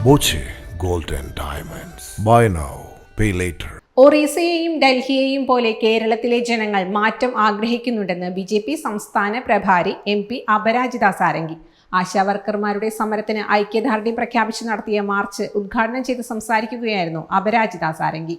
Boche gold and diamonds. Buy now pay later. ഒറീസയെയും ഡൽഹിയെയും പോലെ കേരളത്തിലെ ജനങ്ങൾ മാറ്റം ആഗ്രഹിക്കുന്നുണ്ടെന്ന് BJP സംസ്ഥാന പ്രഭാരി MP അപരാജിത സാരംഗി. ആശാവർക്കർമാരുടെ സമരത്തിന് ഐക്യദാർഢ്യം പ്രഖ്യാപിച്ച് നടത്തിയ മാർച്ച് ഉദ്ഘാടനം ചെയ്ത് സംസാരിക്കുകയായിരുന്നു അപരാജിത സാരംഗി.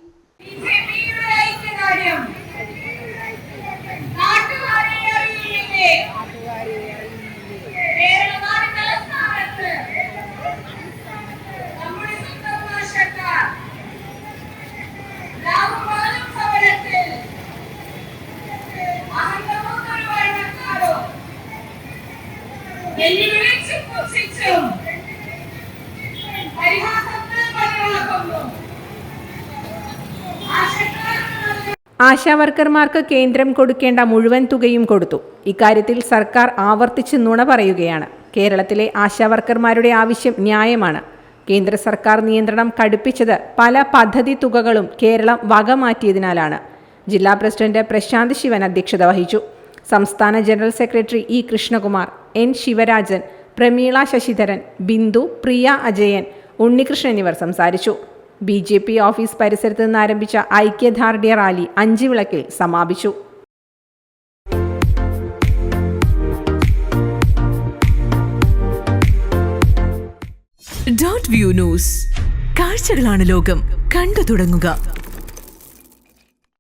ആശാവർക്കർമാർക്ക് കേന്ദ്രം കൊടുക്കേണ്ട മുഴുവൻ തുകയും കൊടുത്തു. ഇക്കാര്യത്തിൽ സർക്കാർ ആവർത്തിച്ച് നുണ പറയുകയാണ്. കേരളത്തിലെ ആശാവർക്കർമാരുടെ ആവശ്യം ന്യായമാണ്. കേന്ദ്ര സർക്കാർ നിയന്ത്രണം കടുപ്പിച്ചത് പല പദ്ധതി തുകകളും കേരളം വകമാറ്റിയതിനാലാണ്. ജില്ലാ പ്രസിഡന്റ് പ്രശാന്ത് ശിവൻ അധ്യക്ഷത വഹിച്ചു. സംസ്ഥാന general secretary E Krishnakumar, N Sivarajan, Prameela Sasidharan, Bindu, Priya Ajayan, Unnikrishnan എന്നിവർ സംസാരിച്ചു. BJP ഓഫീസ് പരിസരത്ത് നിന്ന് ആരംഭിച്ച ഐക്യദാർഢ്യ റാലി 5 വിളക്കിൽ സമാപിച്ചു. Dot view news. കാഴ്ചകളാണ് ലോകം. കണ്ടു തുടങ്ങുക.